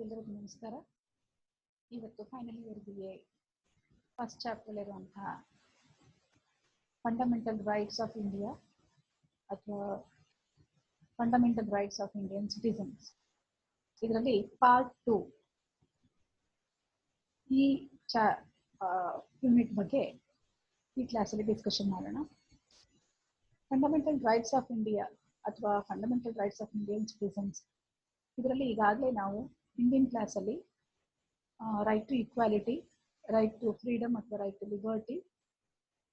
ಎಲ್ಲರಿಗೂ ನಮಸ್ಕಾರ. ಇವತ್ತು final year BA first chapter ಇರುವಂತಹ ಫಂಡಮೆಂಟಲ್ ರೈಟ್ಸ್ ಆಫ್ ಇಂಡಿಯಾ ಅಥವಾ fundamental rights of Indian citizens, ಇದರಲ್ಲಿ ಪಾರ್ಟ್ 2 ಈ ಯೂನಿಟ್ ಬಗ್ಗೆ ಈ ಕ್ಲಾಸಲ್ಲಿ ಡಿಸ್ಕಷನ್ ಮಾಡೋಣ. ಫಂಡಮೆಂಟಲ್ ರೈಟ್ಸ್ ಆಫ್ ಇಂಡಿಯಾ ಅಥವಾ fundamental rights of Indian citizens, ಇದರಲ್ಲಿ ಈಗಾಗಲೇ ನಾವು ಹಿಂದಿನ ಕ್ಲಾಸಲ್ಲಿ right to equality, right to freedom ಅಥವಾ ರೈಟ್ ಟು ಲಿಬರ್ಟಿ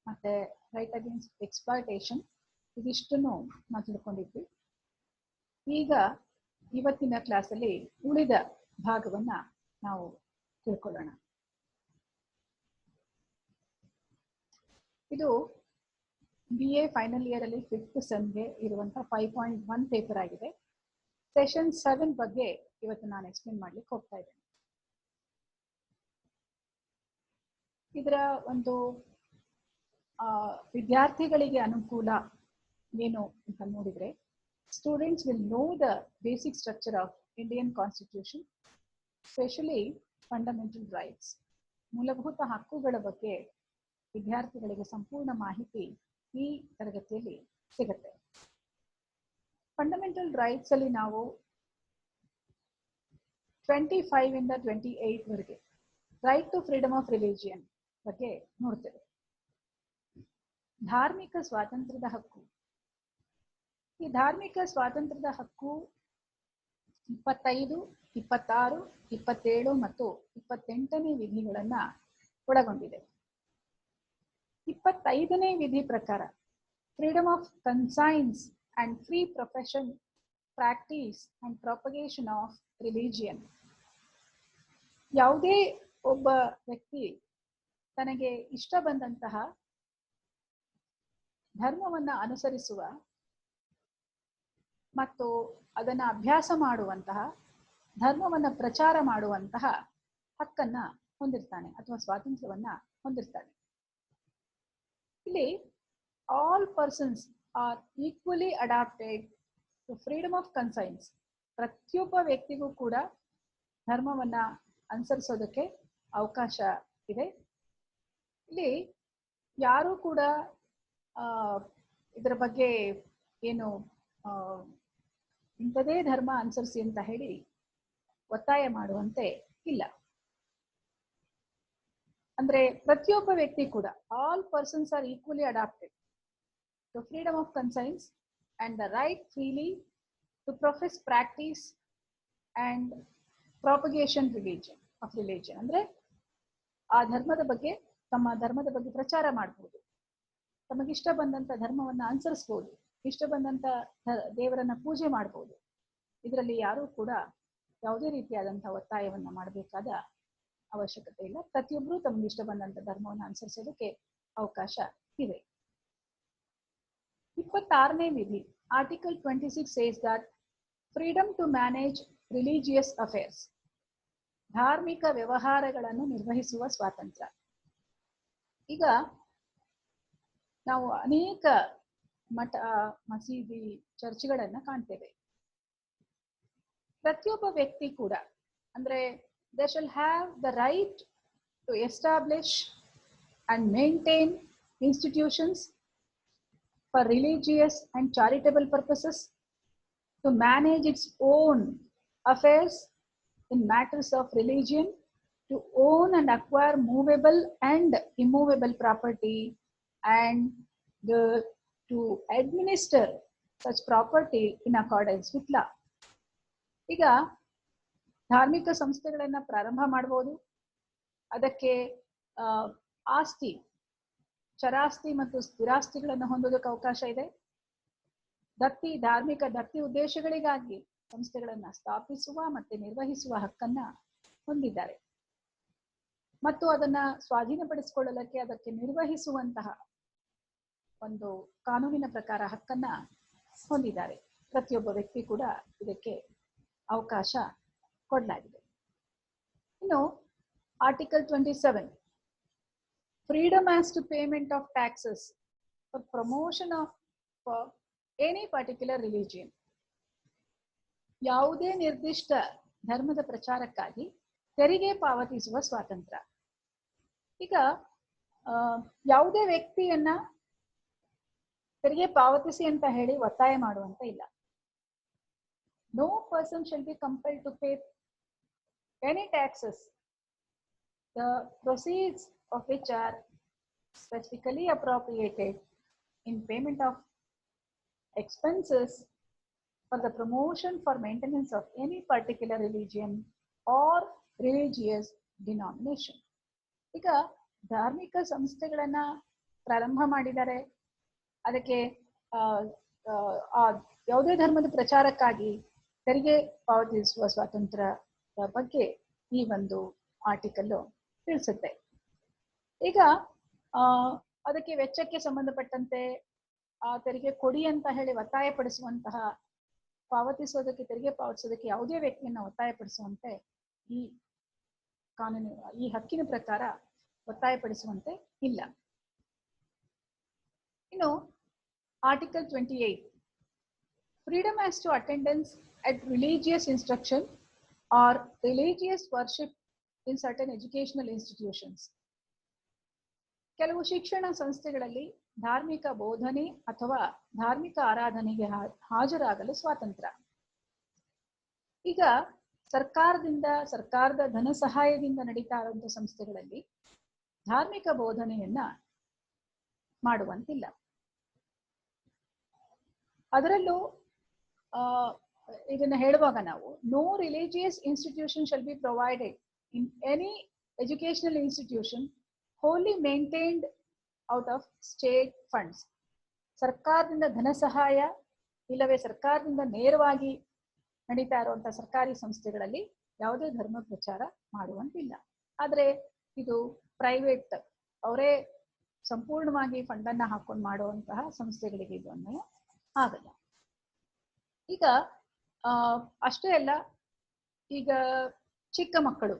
ಮತ್ತು ರೈಟ್ ಅಗೇನ್ಸ್ಟ್ ಎಕ್ಸ್ಪ್ಲಾಯ್ಟೇಷನ್ ಇದಿಷ್ಟನ್ನು ನಾವು ತಿಳ್ಕೊಂಡಿದ್ವಿ. ಈಗ ಇವತ್ತಿನ ಕ್ಲಾಸಲ್ಲಿ ಉಳಿದ ಭಾಗವನ್ನು ನಾವು ತಿಳ್ಕೊಳ್ಳೋಣ. ಇದು BA ಫೈನಲ್ ಇಯರಲ್ಲಿ 5th ಸೆಮ್ಗೆ ಇರುವಂಥ 5.1 ಪೇಪರ್ ಆಗಿದೆ. ಸೆಷನ್ 7 ಬಗ್ಗೆ ಇವತ್ತು ನಾನು ಎಕ್ಸ್ಪ್ಲೇನ್ ಮಾಡ್ಲಿಕ್ಕೆ ಹೋಗ್ತಾ ಇದ್ದೇನೆ. ಇದರ ಒಂದು ವಿದ್ಯಾರ್ಥಿಗಳಿಗೆ ಅನುಕೂಲ ಏನು ಅಂತ ನೋಡಿದ್ರೆ, students will know the basic structure of Indian constitution, specially fundamental rights, ಮೂಲಭೂತ ಹಕ್ಕುಗಳ ಬಗ್ಗೆ ವಿದ್ಯಾರ್ಥಿಗಳಿಗೆ ಸಂಪೂರ್ಣ ಮಾಹಿತಿ ಈ ತರಗತಿಯಲ್ಲಿ ಸಿಗುತ್ತೆ. ಫಂಡಮೆಂಟಲ್ ರೈಟ್ಸ್ ಅಲ್ಲಿ ನಾವು 25 ಇಂದ 28 ವರೆಗೆ right to freedom of religion ಬಗ್ಗೆ ನೋಡ್ತೇವೆ. ಧಾರ್ಮಿಕ ಸ್ವಾತಂತ್ರ್ಯದ ಹಕ್ಕು. ಈ ಧಾರ್ಮಿಕ ಸ್ವಾತಂತ್ರ್ಯದ ಹಕ್ಕು 25, 26, 27 ಮತ್ತು 28ನೇ ವಿಧಿಗಳನ್ನ ಒಳಗೊಂಡಿದೆ. 25ನೇ ವಿಧಿ ಪ್ರಕಾರ freedom of conscience and free profession, practice and propagation of religion. ಯಾವುದೇ ಒಬ್ಬ ವ್ಯಕ್ತಿ ತನಗೆ ಇಷ್ಟ ಬಂದಂತಹ ಧರ್ಮವನ್ನು ಅನುಸರಿಸುವ ಮತ್ತು ಅದನ್ನು ಅಭ್ಯಾಸ ಮಾಡುವಂತಹ, ಧರ್ಮವನ್ನು ಪ್ರಚಾರ ಮಾಡುವಂತಹ ಹಕ್ಕನ್ನ ಹೊಂದಿರ್ತಾನೆ ಅಥವಾ ಸ್ವಾತಂತ್ರ್ಯವನ್ನ ಹೊಂದಿರ್ತಾನೆ. ಇಲ್ಲಿ all persons are equally adapted to freedom of conscience. ಪ್ರತಿಯೊಬ್ಬ ವ್ಯಕ್ತಿಗೂ ಕೂಡ ಧರ್ಮವನ್ನ ಅನುಸರಿಸೋದಕ್ಕೆ ಅವಕಾಶ ಇದೆ. ಇಲ್ಲಿ ಯಾರು ಕೂಡ ಇದರ ಬಗ್ಗೆ ಏನು ಇಂಥದೇ ಧರ್ಮ ಅನುಸರಿಸಿ ಅಂತ ಹೇಳಿ ಒತ್ತಾಯ ಮಾಡುವಂತೆ ಇಲ್ಲ. ಅಂದ್ರೆ ಪ್ರತಿಯೊಬ್ಬ ವ್ಯಕ್ತಿ ಕೂಡ all persons are equally adapted the freedom of conscience and the right freely to profess, practice and propagation of religion. ಅಂದ್ರೆ ಆ ಧರ್ಮದ ಬಗ್ಗೆ, ತಮ್ಮ ಧರ್ಮದ ಬಗ್ಗೆ ಪ್ರಚಾರ ಮಾಡಬಹುದು, ತಮಗಿಷ್ಟ ಬಂದಂತ ಧರ್ಮವನ್ನ ಅನುಸರಿಸಬಹುದು, ಇಷ್ಟ ಬಂದಂತ ದೇವರನ್ನ ಪೂಜೆ ಮಾಡಬಹುದು. ಇದರಲ್ಲಿ ಯಾರೂ ಕೂಡ ಯಾವುದೇ ರೀತಿಯಾದಂತಹ ಒತ್ತಾಯವನ್ನ ಮಾಡಬೇಕಾದ ಅವಶ್ಯಕತೆ ಇಲ್ಲ. ಪ್ರತಿಯೊಬ್ಬರು ತಮಗೆ ಇಷ್ಟ ಬಂದಂತ ಧರ್ಮವನ್ನು ಅನುಸರಿಸೋದಕ್ಕೆ ಅವಕಾಶ ಇದೆ. 26ನೇ ವಿಧಿ article 26 says that freedom to manage religious affairs, ಧಾರ್ಮಿಕ ವ್ಯವಹಾರಗಳನ್ನು ನಿರ್ವಹಿಸುವ ಸ್ವಾತಂತ್ರ್ಯ. ಈಗ ನಾವು ಅನೇಕ ಮಠ, ಮಸೀದಿ, ಚರ್ಚ್ಗಳನ್ನ ಕಾಣ್ತೇವೆ. ಪ್ರತಿಯೊಬ್ಬ ವ್ಯಕ್ತಿ ಕೂಡ ಅಂದ್ರೆ they shall have the right to establish and maintain institutions for religious and charitable purposes, to manage its own affairs in matters of religion, to own and acquire movable and immovable property, and to administer such property in accordance with law. ಈಗ ಧಾರ್ಮಿಕ ಸಂಸ್ಥೆಗಳನ್ನ ಪ್ರಾರಂಭ ಮಾಡಬಹುದು. ಅದಕ್ಕೆ ಆಸ್ತಿ, ಚರಾಸ್ತಿ ಮತ್ತು ಸ್ಥಿರಾಸ್ತಿಗಳನ್ನು ಹೊಂದೋದಕ್ಕೆ ಅವಕಾಶ ಇದೆ. ಧಾರ್ಮಿಕ ದತ್ತಿ ಉದ್ದೇಶಗಳಿಗಾಗಿ ಸಂಸ್ಥೆಗಳನ್ನ ಸ್ಥಾಪಿಸುವ ಮತ್ತೆ ನಿರ್ವಹಿಸುವ ಹಕ್ಕನ್ನ ಹೊಂದಿದ್ದಾರೆ. ಮತ್ತು ಅದನ್ನ ಸ್ವಾಧೀನಪಡಿಸಿಕೊಳ್ಳಲಿಕ್ಕೆ, ಅದಕ್ಕೆ ನಿರ್ವಹಿಸುವಂತಹ ಒಂದು ಕಾನೂನಿನ ಪ್ರಕಾರ ಹಕ್ಕನ್ನ ಹೊಂದಿದ್ದಾರೆ. ಪ್ರತಿಯೊಬ್ಬ ವ್ಯಕ್ತಿ ಕೂಡ ಇದಕ್ಕೆ ಅವಕಾಶ ಕೊಡಲಾಗಿದೆ. ಇನ್ನು article 27 freedom as to payment of taxes for promotion of any particular religion. ಯಾವುದೇ ನಿರ್ದಿಷ್ಟ ಧರ್ಮದ ಪ್ರಚಾರಕ್ಕಾಗಿ ತೆರಿಗೆ ಪಾವತಿಸುವ ಸ್ವಾತಂತ್ರ್ಯ. ಈಗ ಯಾವುದೇ ವ್ಯಕ್ತಿಯನ್ನ ತೆರಿಗೆ ಪಾವತಿಸಿ ಅಂತ ಹೇಳಿ ಒತ್ತಾಯ ಮಾಡುವಂತ ಇಲ್ಲ. No person shall be compelled to pay any taxes, the proceeds of which are specifically appropriated in payment of expenses for the promotion for maintenance of any particular religion or religious denomination. ಈಗ ಧಾರ್ಮಿಕ ಸಂಸ್ಥೆಗಳನ್ನ ಪ್ರಾರಂಭ ಮಾಡಿದ್ದಾರೆ, ಅದಕ್ಕೆ ಯಾವುದೇ ಧರ್ಮದ ಪ್ರಚಾರಕ್ಕಾಗಿ ತೆರಿಗೆ ಪಾವತಿಸುವ ಸ್ವಾತಂತ್ರ್ಯದ ಬಗ್ಗೆ ಈ ಒಂದು ಆರ್ಟಿಕಲ್ ತಿಳಿಸುತ್ತೆ. ಈಗ ಅದಕ್ಕೆ ವೆಚ್ಚಕ್ಕೆ ಸಂಬಂಧಪಟ್ಟಂತೆ ಆ ತೆರಿಗೆ ಕೊಡಿ ಅಂತ ಹೇಳಿ ಒತ್ತಾಯಪಡಿಸುವಂತಹ, ಪಾವತಿಸೋದಕ್ಕೆ ತೆರಿಗೆ ಪಾವತಿಸೋದಕ್ಕೆ ಯಾವುದೇ ವ್ಯಕ್ತಿಯನ್ನ ಒತ್ತಾಯಪಡಿಸುವಂತೆ ಈ ಕಾನೂನು, ಈ ಹಕ್ಕಿನ ಪ್ರಕಾರ ಒತ್ತಾಯಪಡಿಸುವಂತೆ ಇಲ್ಲ. ಇನ್ನು article 28, freedom as to attendance at religious instruction or religious worship in certain educational institutions. ಕೆಲವು ಶಿಕ್ಷಣ ಸಂಸ್ಥೆಗಳಲ್ಲಿ ಧಾರ್ಮಿಕ ಬೋಧನೆ ಅಥವಾ ಧಾರ್ಮಿಕ ಆರಾಧನೆಗೆ ಹಾಜರಾಗಲು ಸ್ವಾತಂತ್ರ್ಯ. ಈಗ ಸರ್ಕಾರದ ಧನ ಸಹಾಯದಿಂದ ನಡೀತಾ ಇರುವಂತಹ ಸಂಸ್ಥೆಗಳಲ್ಲಿ ಧಾರ್ಮಿಕ ಬೋಧನೆಯನ್ನ ಮಾಡುವಂತಿಲ್ಲ. ಅದರಲ್ಲೂ ಇದನ್ನ ಹೇಳುವಾಗ ನಾವು no religious institution shall be provided in any educational institution wholly maintained out of state funds. ಸರ್ಕಾರದಿಂದ ಧನ ಸಹಾಯ ಇಲ್ಲವೇ ಸರ್ಕಾರದಿಂದ ನೇರವಾಗಿ ನಡೀತಾ ಇರುವಂತಹ ಸರ್ಕಾರಿ ಸಂಸ್ಥೆಗಳಲ್ಲಿ ಯಾವುದೇ ಧರ್ಮ ಪ್ರಚಾರ ಮಾಡುವಂತಿಲ್ಲ. ಆದ್ರೆ ಇದು ಪ್ರೈವೇಟ್, ಅವರೇ ಸಂಪೂರ್ಣವಾಗಿ ಫಂಡನ್ನ ಹಾಕೊಂಡು ಮಾಡುವಂತಹ ಸಂಸ್ಥೆಗಳಿಗೆ ಇದು ಅನ್ವಯ ಆಗಲ್ಲ. ಈಗ ಅಷ್ಟೇ ಅಲ್ಲ, ಈಗ ಚಿಕ್ಕ ಮಕ್ಕಳು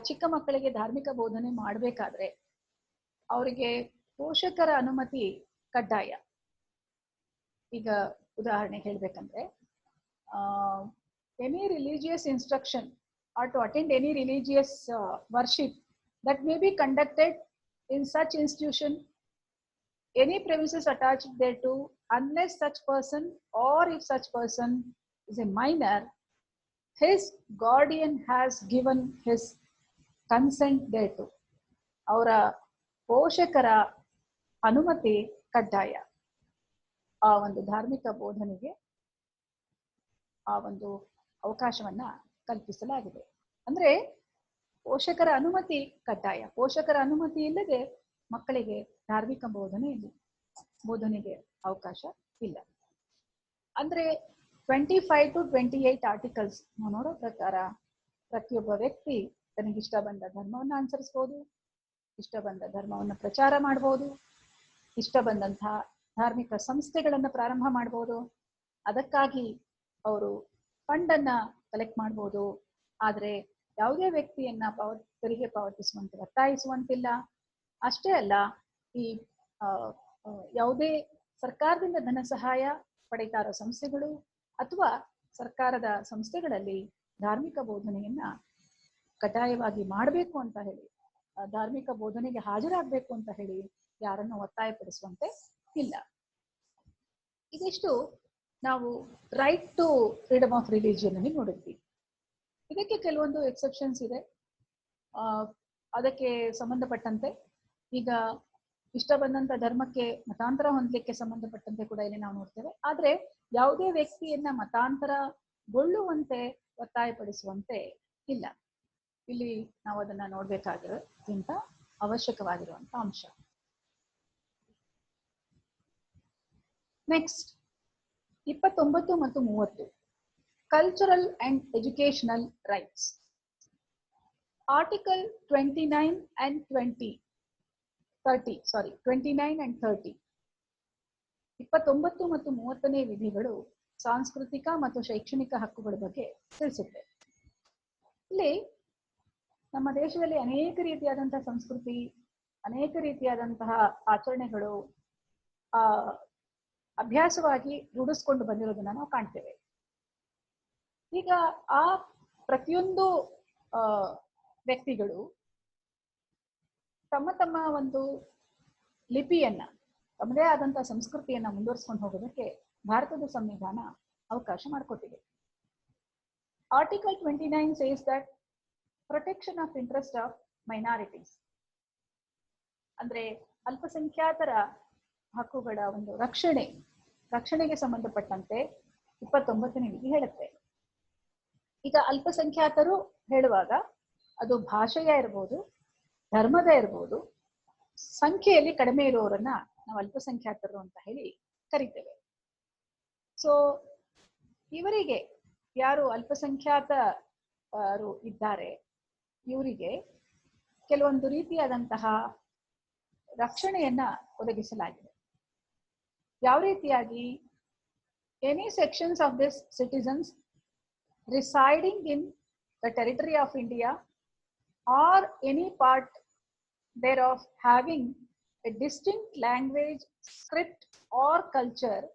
ಚಿಕ್ಕ ಮಕ್ಕಳಿಗೆ ಧಾರ್ಮಿಕ ಬೋಧನೆ ಮಾಡಬೇಕಾದ್ರೆ ಅವರಿಗೆ ಪೋಷಕರ ಅನುಮತಿ ಕಡ್ಡಾಯ. ಈಗ ಉದಾಹರಣೆ ಹೇಳ್ಬೇಕಂದ್ರೆ any religious instruction or to attend any religious worship that may be conducted in such institution, any premises attached thereto, unless such person or if such person is a minor, his guardian has given his consent thereto. ಅವರ ಪೋಷಕರ ಅನುಮತಿ ಕಡ್ಡಾಯ ಆ ಒಂದು ಧಾರ್ಮಿಕ ಬೋಧನೆಗೆ ಆ ಒಂದು ಅವಕಾಶವನ್ನ ಕಲ್ಪಿಸಲಾಗಿದೆ. ಅಂದ್ರೆ ಪೋಷಕರ ಅನುಮತಿ ಕಡ್ಡಾಯ. ಪೋಷಕರ ಅನುಮತಿ ಇಲ್ಲದೆ ಮಕ್ಕಳಿಗೆ ಧಾರ್ಮಿಕ ಬೋಧನೆಗೆ ಅವಕಾಶ ಇಲ್ಲ. ಅಂದ್ರೆ 25 to 28 ಆರ್ಟಿಕಲ್ಸ್ ನೋಡೋ ಪ್ರಕಾರ ಪ್ರತಿಯೊಬ್ಬ ವ್ಯಕ್ತಿ ತನಗಿಷ್ಟ ಬಂದ ಧರ್ಮವನ್ನ ಅನುಸರಿಸಬಹುದು, ಇಷ್ಟ ಬಂದ ಧರ್ಮವನ್ನ ಪ್ರಚಾರ ಮಾಡಬಹುದು, ಇಷ್ಟ ಬಂದಂತಹ ಧಾರ್ಮಿಕ ಸಂಸ್ಥೆಗಳನ್ನ ಪ್ರಾರಂಭ ಮಾಡಬಹುದು, ಅದಕ್ಕಾಗಿ ಅವರು ಫಂಡ್ ಅನ್ನ ಕಲೆಕ್ಟ್ ಮಾಡಬಹುದು. ಆದ್ರೆ ಯಾವುದೇ ವ್ಯಕ್ತಿಯನ್ನ ತೆರಿಗೆ ಪಾವತಿಸುವಂತೆ ಒತ್ತಾಯಿಸುವಂತಿಲ್ಲ. ಅಷ್ಟೇ ಅಲ್ಲ, ಈ ಯಾವುದೇ ಸರ್ಕಾರದಿಂದ ಧನ ಸಹಾಯ ಪಡೀತಾ ಇರೋ ಸಂಸ್ಥೆಗಳು ಅಥವಾ ಸರ್ಕಾರದ ಸಂಸ್ಥೆಗಳಲ್ಲಿ ಧಾರ್ಮಿಕ ಬೋಧನೆಯನ್ನ ಕಡ್ಡಾಯವಾಗಿ ಮಾಡಬೇಕು ಅಂತ ಹೇಳಿ, ಧಾರ್ಮಿಕ ಬೋಧನೆಗೆ ಹಾಜರಾಗಬೇಕು ಅಂತ ಹೇಳಿ ಯಾರನ್ನು ಒತ್ತಾಯಪಡಿಸುವಂತೆ ಇಲ್ಲ. ಇದಿಷ್ಟು ನಾವು right to freedom of religion ಅಲ್ಲಿ ನೋಡಿದ್ವಿ. ಇದಕ್ಕೆ ಕೆಲವೊಂದು ಎಕ್ಸೆಪ್ಷನ್ಸ್ ಇದೆ. ಅದಕ್ಕೆ ಸಂಬಂಧಪಟ್ಟಂತೆ ಈಗ ಇಷ್ಟ ಬಂದಂತ ಧರ್ಮಕ್ಕೆ ಮತಾಂತರ ಹೊಂದಲಿಕ್ಕೆ ಸಂಬಂಧಪಟ್ಟಂತೆ ಕೂಡ ಇಲ್ಲಿ ನಾವು ನೋಡ್ತೇವೆ. ಆದ್ರೆ ಯಾವುದೇ ವ್ಯಕ್ತಿಯನ್ನ ಮತಾಂತರಗೊಳ್ಳುವಂತೆ ಒತ್ತಾಯಪಡಿಸುವಂತೆ ಇಲ್ಲ. ಇಲ್ಲಿ ನಾವು ಅದನ್ನ ನೋಡ್ಬೇಕಾಗಿರೋದ್ಕಿಂತ ಅವಶ್ಯಕವಾಗಿರುವಂತ ಅಂಶ. ನೆಕ್ಸ್ಟ್ 29 ಮತ್ತು 30 cultural and educational rights. Article 29 and 30 29 ಮತ್ತು 30ನೇ ವಿಧಿಗಳು ಸಾಂಸ್ಕೃತಿಕ ಮತ್ತು ಶೈಕ್ಷಣಿಕ ಹಕ್ಕುಗಳ ಬಗ್ಗೆ ತಿಳಿಸುತ್ತೆ. ಇಲ್ಲಿ ನಮ್ಮ ದೇಶದಲ್ಲಿ ಅನೇಕ ರೀತಿಯಾದಂತಹ ಸಂಸ್ಕೃತಿ, ಅನೇಕ ರೀತಿಯಾದಂತಹ ಆಚರಣೆಗಳು ಅಭ್ಯಾಸವಾಗಿ ರೂಢಿಸ್ಕೊಂಡು ಬಂದಿರೋದನ್ನ ನಾವು ಕಾಣ್ತೇವೆ. ಈಗ ಆ ಪ್ರತಿಯೊಂದು ವ್ಯಕ್ತಿಗಳು ತಮ್ಮ ತಮ್ಮ ಒಂದು ಲಿಪಿಯನ್ನ, ತಮ್ಮದೇ ಆದಂತಹ ಸಂಸ್ಕೃತಿಯನ್ನ ಮುಂದುವರಿಸಿಕೊಂಡು ಹೋಗೋದಕ್ಕೆ ಭಾರತದ ಸಂವಿಧಾನ ಅವಕಾಶ ಮಾಡಿಕೊಟ್ಟಿದೆ. Article 29 says that protection of interest of minorities, ಅಂದ್ರೆ ಅಲ್ಪಸಂಖ್ಯಾತರ ಹಕ್ಕುಗಳ ಒಂದು ರಕ್ಷಣೆಗೆ ಸಂಬಂಧಪಟ್ಟಂತೆ 29ನೇ ವಿಧಿ ಹೇಳುತ್ತೆ. ಈಗ ಅಲ್ಪಸಂಖ್ಯಾತರು ಹೇಳುವಾಗ ಅದು ಭಾಷೆಯ ಇರ್ಬೋದು, ಧರ್ಮದ ಇರ್ಬೋದು, ಸಂಖ್ಯೆಯಲ್ಲಿ ಕಡಿಮೆ ಇರುವವರನ್ನ ನಾವು ಅಲ್ಪಸಂಖ್ಯಾತರು ಅಂತ ಹೇಳಿ ಕರಿತೇವೆ. ಸೊ ಇವರಿಗೆ ಯಾರು ಅಲ್ಪಸಂಖ್ಯಾತರು ಇದ್ದಾರೆ, ಇವರಿಗೆ ಕೆಲವೊಂದು ರೀತಿಯಾದಂತಹ ರಕ್ಷಣೆಯನ್ನ ಒದಗಿಸಲಾಗಿದೆ. ಯಾವ ರೀತಿಯಾಗಿ, any sections of this citizens residing in the territory of India or any part thereof having a distinct language, script or culture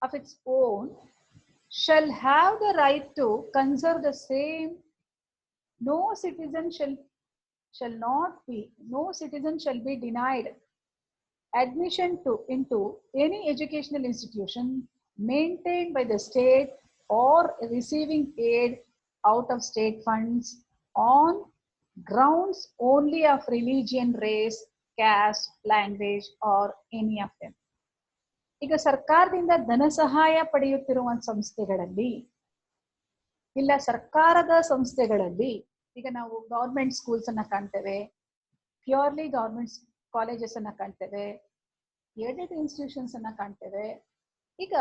of its own shall have the right to conserve the same. No citizen shall be denied admission into any educational institution maintained by the state or receiving aid out of state funds on grounds only of religion, race, caste, language or any of them. ಈಗ ಸರ್ಕಾರದಿಂದ ಧನ ಸಹಾಯ ಪಡೆಯುತ್ತಿರುವ ಸಂಸ್ಥೆಗಳಲ್ಲಿ ಇಲ್ಲ ಸರ್ಕಾರದ ಸಂಸ್ಥೆಗಳಲ್ಲಿ, ಈಗ ನಾವು ಗವರ್ಮೆಂಟ್ ಸ್ಕೂಲ್ಸ್ ಅನ್ನ ಕಾಣ್ತೇವೆ, ಪ್ಯೂರ್ಲಿ ಗವರ್ಮೆಂಟ್ ಕಾಲೇಜಸ್ ಅನ್ನ ಕಾಣ್ತೇವೆ, ಏಡೆಡ್ ಇನ್ಸ್ಟಿಟ್ಯೂಷನ್ಸ್ ಅನ್ನ ಕಾಣ್ತೇವೆ. ಈಗ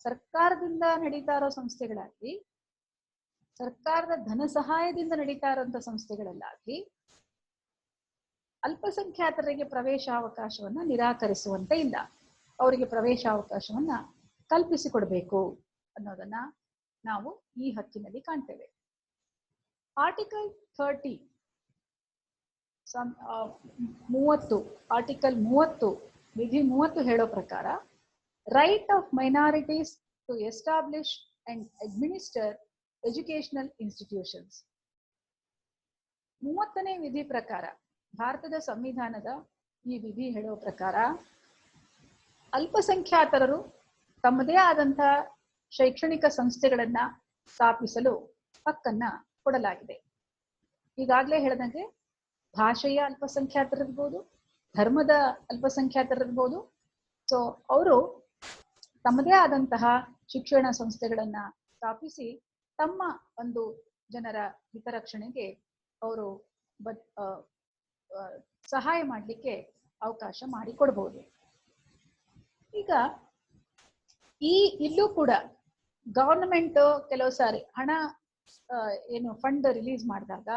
ಸರ್ಕಾರದಿಂದ ನಡೀತಾ ಇರೋ ಸಂಸ್ಥೆಗಳಾಗಿ, ಸರ್ಕಾರದ ಧನ ಸಹಾಯದಿಂದ ನಡೀತಾ ಇರುವಂತಹ ಸಂಸ್ಥೆಗಳಲ್ಲಾಗಿ ಅಲ್ಪಸಂಖ್ಯಾತರಿಗೆ ಪ್ರವೇಶಾವಕಾಶವನ್ನ ನಿರಾಕರಿಸುವಂತೆ ಇಲ್ಲ, ಅವರಿಗೆ ಪ್ರವೇಶಾವಕಾಶವನ್ನ ಕಲ್ಪಿಸಿಕೊಡ್ಬೇಕು ಅನ್ನೋದನ್ನ ನಾವು ಈ ಹಕ್ಕಿನಲ್ಲಿ ಕಾಣ್ತೇವೆ. ಆರ್ಟಿಕಲ್ 30 ಆರ್ಟಿಕಲ್ 30 ವಿಧಿ 30 ಹೇಳೋ ಪ್ರಕಾರ right of minorities to establish and administer educational institutions. 30ನೇ ವಿಧಿ ಪ್ರಕಾರ, ಭಾರತದ ಸಂವಿಧಾನದ ಈ ವಿಧಿ ಹೇಳುವ ಪ್ರಕಾರ ಅಲ್ಪಸಂಖ್ಯಾತರು ತಮ್ಮದೇ ಆದಂತಹ ಶೈಕ್ಷಣಿಕ ಸಂಸ್ಥೆಗಳನ್ನ ಸ್ಥಾಪಿಸಲು ಹಕ್ಕನ್ನ ಕೊಡಲಾಗಿದೆ. ಈಗಾಗಲೇ ಹೇಳಿದಂಗೆ ಭಾಷೆಯ ಅಲ್ಪಸಂಖ್ಯಾತರಿರ್ಬೋದು, ಧರ್ಮದ ಅಲ್ಪಸಂಖ್ಯಾತರಿರ್ಬೋದು. ಸೊ ಅವರು ತಮ್ಮದೇ ಆದಂತಹ ಶಿಕ್ಷಣ ಸಂಸ್ಥೆಗಳನ್ನ ಸ್ಥಾಪಿಸಿ ತಮ್ಮ ಒಂದು ಜನರ ಹಿತರಕ್ಷಣೆಗೆ ಅವರು ಸಹಾಯ ಮಾಡಲಿಕ್ಕೆ ಅವಕಾಶ ಮಾಡಿಕೊಡ್ಬಹುದು. ಈಗ ಇಲ್ಲೂ ಕೂಡ ಗವರ್ನಮೆಂಟ್ ಕೆಲವು ಸಾರಿ ಹಣ ಫಂಡ್ ರಿಲೀಸ್ ಮಾಡಿದಾಗ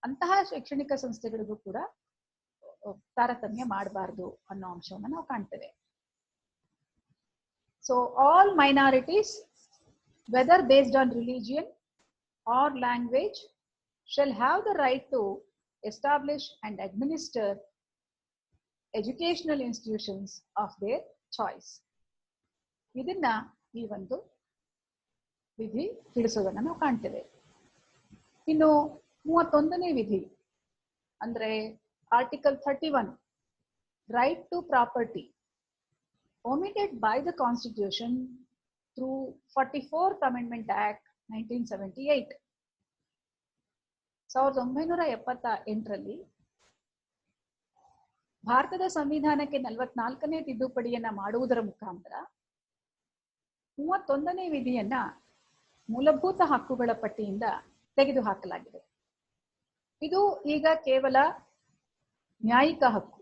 ಅಂತಹ ಶೈಕ್ಷಣಿಕ ಸಂಸ್ಥೆಗಳಿಗೂ ಕೂಡ ತಾರತಮ್ಯ ಮಾಡಬಾರ್ದು ಅನ್ನೋ ಅಂಶವನ್ನು ನಾವು ಕಾಣ್ತೇವೆ. So all minorities, whether based on religion or language, shall have the right to establish and administer educational institutions of their choice. ಇದನ್ನ ಈ ಒಂದು ವಿಧಿ ತಿಳಿಸೋದನ್ನ ನಾವು ಕಾಣ್ತೇವೆ. ಇನ್ನು 31ನೇ ವಿಧಿ ಅಂದ್ರೆ article 31, right to property omitted by the Constitution through 44th Amendment Act 1978. 1978ರಲ್ಲಿ ಭಾರತದ ಸಂವಿಧಾನಕ್ಕೆ 44ನೇ ತಿದ್ದುಪಡಿಯನ್ನ ಮಾಡುವುದರ ಮುಖಾಂತರ 31ನೇ ವಿಧಿಯನ್ನ ಮೂಲಭೂತ ಹಕ್ಕುಗಳ ಪಟ್ಟಿಯಿಂದ ತೆಗೆದುಹಾಕಲಾಗಿದೆ. ಇದು ಈಗ ಕೇವಲ ನ್ಯಾಯಿಕ ಹಕ್ಕು,